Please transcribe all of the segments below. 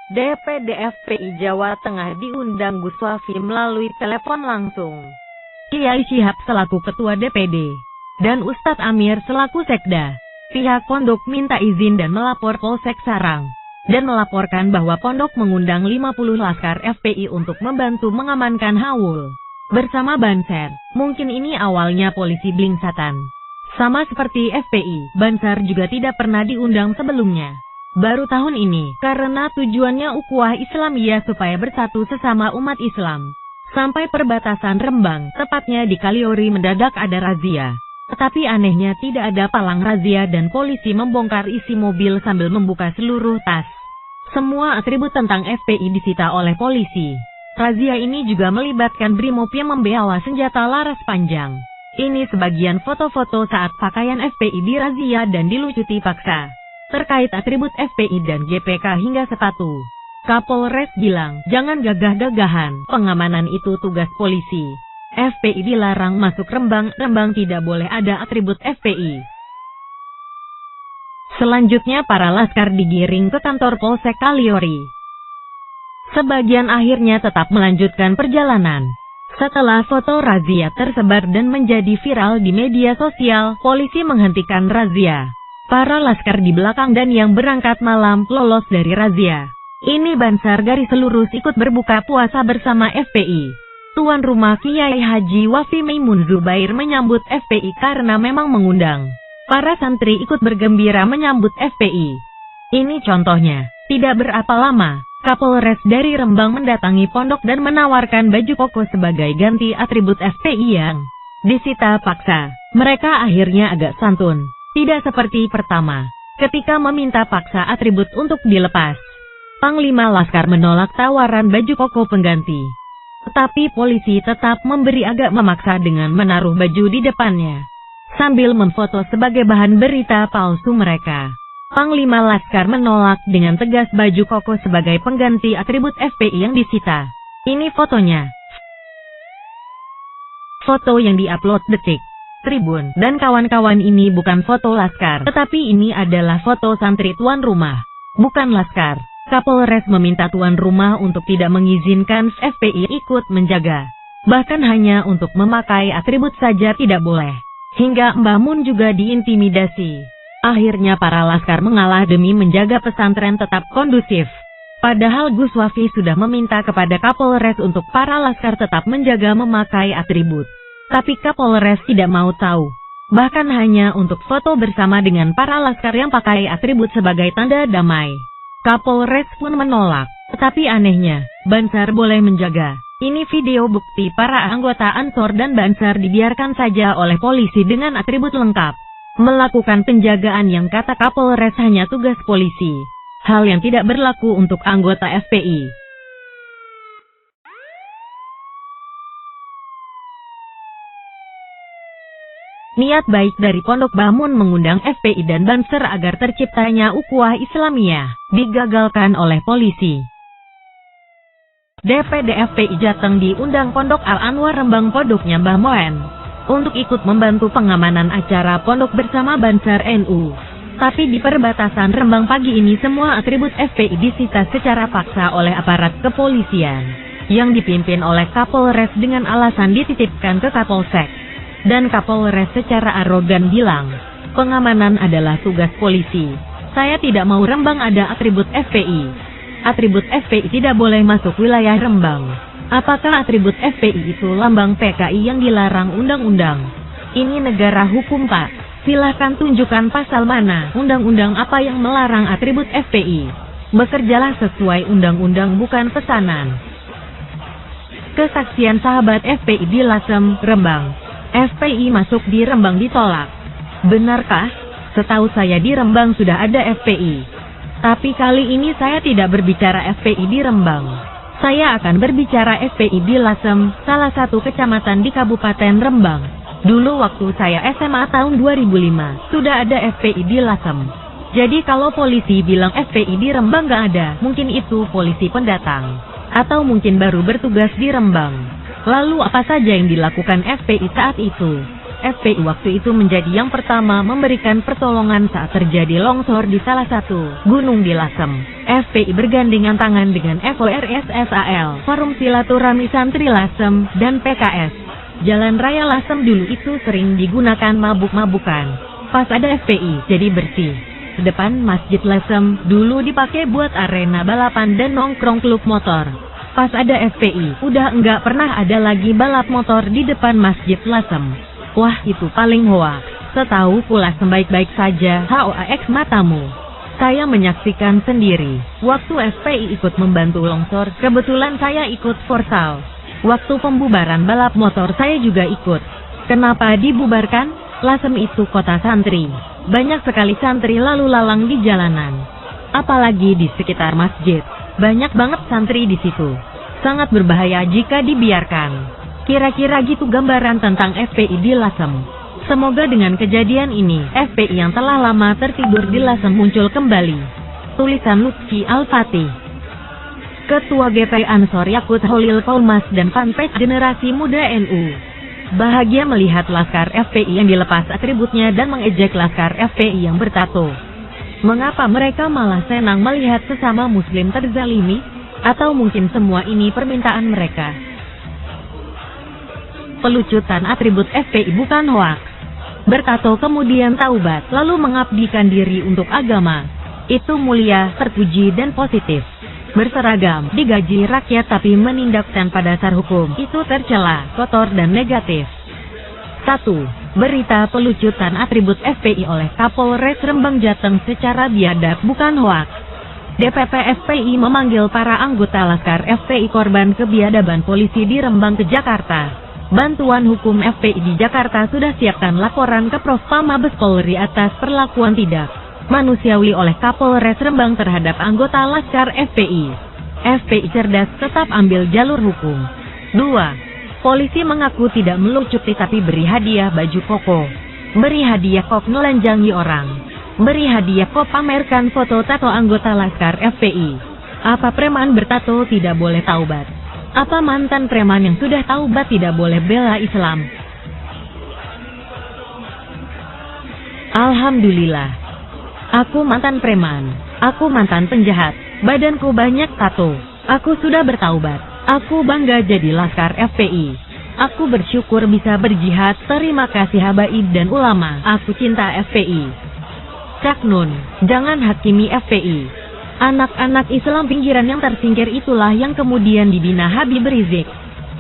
DPD FPI Jawa Tengah diundang Gus Wafi melalui telepon langsung. Kiai Syihab selaku Ketua DPD, dan Ustadz Amir selaku Sekda. Pihak pondok minta izin dan melapor Polsek Sarang, dan melaporkan bahwa pondok mengundang 50 laskar FPI untuk membantu mengamankan haul bersama Banser. Mungkin ini awalnya polisi blingsatan. Sama seperti FPI, Banser juga tidak pernah diundang sebelumnya. Baru tahun ini, karena tujuannya ukhuwah Islamiyah supaya bersatu sesama umat Islam. Sampai perbatasan Rembang, tepatnya di Kaliori mendadak ada razia. Tetapi anehnya tidak ada palang razia dan polisi membongkar isi mobil sambil membuka seluruh tas. Semua atribut tentang FPI disita oleh polisi. Razia ini juga melibatkan Brimob yang membawa senjata laras panjang. Ini sebagian foto-foto saat pakaian FPI dirazia dan dilucuti paksa. Terkait atribut FPI dan GPK hingga sepatu, Kapolres bilang, jangan gagah-gagahan, pengamanan itu tugas polisi. FPI dilarang masuk Rembang, Rembang tidak boleh ada atribut FPI. Selanjutnya para laskar digiring ke kantor Polsek Kaliori. Sebagian akhirnya tetap melanjutkan perjalanan. Setelah foto razia tersebar dan menjadi viral di media sosial, polisi menghentikan razia. Para laskar di belakang dan yang berangkat malam lolos dari razia. Ini Banser garis lurus ikut berbuka puasa bersama FPI. Tuan rumah Kiai Haji Wafi Maimun Zubair menyambut FPI karena memang mengundang. Para santri ikut bergembira menyambut FPI. Ini contohnya. Tidak berapa lama, Kapolres dari Rembang mendatangi pondok dan menawarkan baju koko sebagai ganti atribut FPI yang disita paksa. Mereka akhirnya agak santun. Tidak seperti pertama, ketika meminta paksa atribut untuk dilepas. Panglima Laskar menolak tawaran baju koko pengganti. Tetapi polisi tetap memberi agak memaksa dengan menaruh baju di depannya, sambil memfoto sebagai bahan berita palsu mereka. Panglima Laskar menolak dengan tegas baju koko sebagai pengganti atribut FPI yang disita. Ini fotonya. Foto yang diupload Detik, Tribun, dan kawan-kawan ini bukan foto laskar, tetapi ini adalah foto santri tuan rumah, bukan laskar. Kapolres meminta tuan rumah untuk tidak mengizinkan FPI ikut menjaga. Bahkan hanya untuk memakai atribut saja tidak boleh. Hingga Mbah Mun juga diintimidasi. Akhirnya para laskar mengalah demi menjaga pesantren tetap kondusif. Padahal Gus Wafi sudah meminta kepada Kapolres untuk para laskar tetap menjaga memakai atribut. Tapi Kapolres tidak mau tahu. Bahkan hanya untuk foto bersama dengan para laskar yang pakai atribut sebagai tanda damai. Kapolres pun menolak. Tetapi anehnya, Banser boleh menjaga. Ini video bukti para anggota Ansor dan Banser dibiarkan saja oleh polisi dengan atribut lengkap. Melakukan penjagaan yang kata Kapolres hanya tugas polisi. Hal yang tidak berlaku untuk anggota FPI. Niat baik dari Pondok Bamun mengundang FPI dan Banser agar terciptanya ukhuwah Islamiyah, digagalkan oleh polisi. DPD FPI Jateng diundang Pondok Al-Anwar Rembang pondoknya Mbah Moen untuk ikut membantu pengamanan acara pondok bersama Banser NU. Tapi di perbatasan Rembang pagi ini semua atribut FPI disita secara paksa oleh aparat kepolisian, yang dipimpin oleh Kapolres dengan alasan dititipkan ke Kapolsek. Dan Kapolres secara arogan bilang, pengamanan adalah tugas polisi. Saya tidak mau Rembang ada atribut FPI. Atribut FPI tidak boleh masuk wilayah Rembang. Apakah atribut FPI itu lambang PKI yang dilarang undang-undang? Ini negara hukum, Pak. Silahkan tunjukkan pasal mana, undang-undang apa yang melarang atribut FPI. Bekerjalah sesuai undang-undang bukan pesanan. Kesaksian sahabat FPI di Lasem, Rembang. FPI masuk di Rembang ditolak. Benarkah? Setahu saya di Rembang sudah ada FPI. Tapi kali ini saya tidak berbicara FPI di Rembang. Saya akan berbicara FPI di Lasem, salah satu kecamatan di Kabupaten Rembang. Dulu waktu saya SMA tahun 2005, sudah ada FPI di Lasem. Jadi kalau polisi bilang FPI di Rembang gak ada, mungkin itu polisi pendatang. Atau mungkin baru bertugas di Rembang. Lalu apa saja yang dilakukan FPI saat itu? FPI waktu itu menjadi yang pertama memberikan pertolongan saat terjadi longsor di salah satu gunung di Lasem. FPI bergandengan tangan dengan FORSSAL, Forum Silaturahmi Santri Lasem, dan PKS. Jalan Raya Lasem dulu itu sering digunakan mabuk-mabukan. Pas ada FPI, jadi bersih. Depan Masjid Lasem dulu dipakai buat arena balapan dan nongkrong klub motor. Pas ada FPI, udah enggak pernah ada lagi balap motor di depan Masjid Lasem. Wah, itu paling hoaks. Setahu pula sebaik-baik saja HOAX matamu. Saya menyaksikan sendiri. Waktu FPI ikut membantu longsor, kebetulan saya ikut forsal. Waktu pembubaran balap motor saya juga ikut. Kenapa dibubarkan? Lasem itu kota santri. Banyak sekali santri lalu lalang di jalanan. Apalagi di sekitar masjid. Banyak banget santri di situ. Sangat berbahaya jika dibiarkan. Kira-kira gitu gambaran tentang FPI di Lasem. Semoga dengan kejadian ini, FPI yang telah lama tertidur di Lasem muncul kembali. Tulisan Lutfi Al-Fatih, Ketua GPI Ansor Yakut Holil Paumas dan fanpage Generasi Muda NU. Bahagia melihat Laskar FPI yang dilepas atributnya dan mengejek Laskar FPI yang bertato. Mengapa mereka malah senang melihat sesama muslim terzalimi? Atau mungkin semua ini permintaan mereka? Pelucutan atribut FPI bukan hoaks. Bertato kemudian taubat, lalu mengabdikan diri untuk agama. Itu mulia, terpuji dan positif. Berseragam, digaji rakyat tapi menindak tanpa dasar hukum, itu tercela, kotor dan negatif. 1. Berita pelucutan atribut FPI oleh Kapolres Rembang Jateng secara biadab bukan hoaks. DPP FPI memanggil para anggota Laskar FPI korban kebiadaban polisi di Rembang ke Jakarta. Bantuan Hukum FPI di Jakarta sudah siapkan laporan ke Propam Mabes Polri atas perlakuan tidak manusiawi oleh Kapolres Rembang terhadap anggota Laskar FPI. FPI cerdas, tetap ambil jalur hukum. 2. Polisi mengaku tidak melucuti tapi beri hadiah baju koko. Beri hadiah kok nelanjangi orang. Beri hadiah kok pamerkan foto tato anggota Laskar FPI. Apa preman bertato tidak boleh taubat? Apa mantan preman yang sudah taubat tidak boleh bela Islam? Alhamdulillah. Aku mantan preman. Aku mantan penjahat. Badanku banyak tato. Aku sudah bertaubat. Aku bangga jadi Laskar FPI. Aku bersyukur bisa berjihad. Terima kasih habaib dan ulama. Aku cinta FPI. Cak Nun, jangan hakimi FPI. Anak-anak Islam pinggiran yang tersingkir itulah yang kemudian dibina Habib Rizik.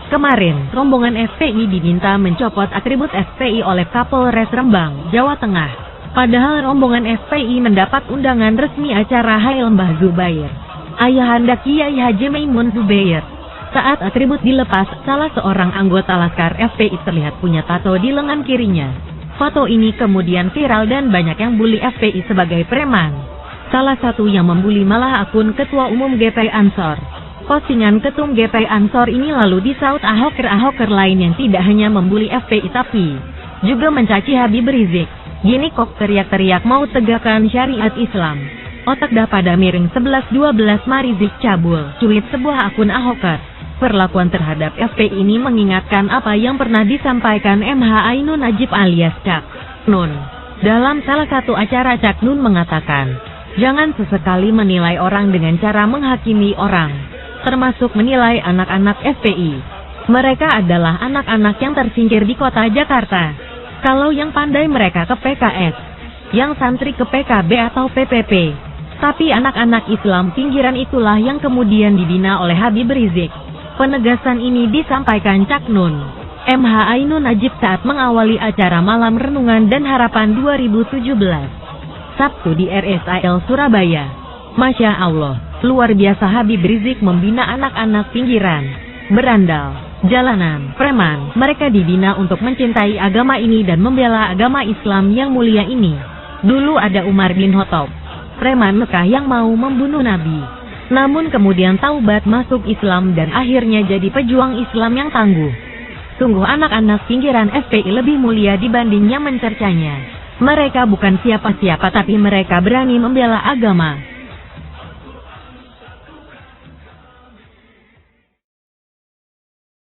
Kemarin, rombongan FPI diminta mencopot atribut FPI oleh Kapolres Rembang, Jawa Tengah. Padahal rombongan FPI mendapat undangan resmi acara Hail Mbah Zubair, Ayahanda Kiai Haji Maimun Zubair. Saat atribut dilepas, salah seorang anggota Laskar FPI terlihat punya tato di lengan kirinya. Foto ini kemudian viral dan banyak yang bully FPI sebagai preman. Salah satu yang membuli malah akun Ketua Umum GPI Ansor. Postingan Ketum GPI Ansor ini lalu disaut ahoker-ahoker lain yang tidak hanya membuli FPI tapi juga mencaci Habib Rizik. Gini kok teriak-teriak mau tegakkan syariat Islam. Otak dah pada miring 11-12 Marizik cabul, cuit sebuah akun ahoker. Perlakuan terhadap FPI ini mengingatkan apa yang pernah disampaikan MH Ainun Najib alias Cak Nun. Dalam salah satu acara Cak Nun mengatakan, jangan sesekali menilai orang dengan cara menghakimi orang, termasuk menilai anak-anak FPI. Mereka adalah anak-anak yang tersingkir di kota Jakarta. Kalau yang pandai mereka ke PKS, yang santri ke PKB atau PPP. Tapi anak-anak Islam pinggiran itulah yang kemudian dibina oleh Habib Rizik. Penegasan ini disampaikan Cak Nun, MH Ainun Najib saat mengawali acara Malam Renungan dan Harapan 2017. Sabtu di RSIL Surabaya. Masya Allah, luar biasa Habib Rizik membina anak-anak pinggiran, berandal, jalanan, preman. Mereka dibina untuk mencintai agama ini dan membela agama Islam yang mulia ini. Dulu ada Umar bin Khattab, preman Mekah yang mau membunuh Nabi. Namun kemudian taubat masuk Islam dan akhirnya jadi pejuang Islam yang tangguh. Sungguh anak-anak pinggiran FPI lebih mulia dibanding yang mencercanya. Mereka bukan siapa-siapa tapi mereka berani membela agama.